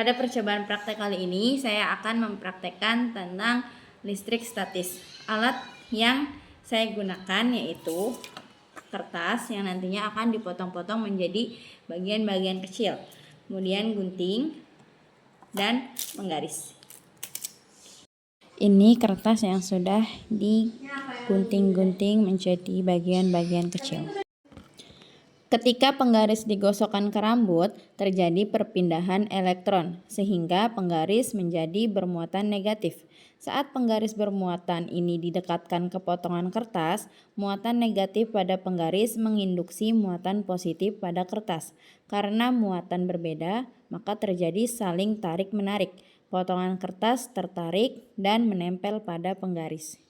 Pada percobaan praktek kali ini, saya akan mempraktekkan tentang listrik statis. Alat yang saya gunakan yaitu kertas yang nantinya akan dipotong-potong menjadi bagian-bagian kecil, kemudian gunting dan penggaris. Ini kertas yang sudah digunting-gunting menjadi bagian-bagian kecil. Ketika penggaris digosokkan ke rambut, terjadi perpindahan elektron, sehingga penggaris menjadi bermuatan negatif. Saat penggaris bermuatan ini didekatkan ke potongan kertas, muatan negatif pada penggaris menginduksi muatan positif pada kertas. Karena muatan berbeda, maka terjadi saling tarik-menarik. Potongan kertas tertarik dan menempel pada penggaris.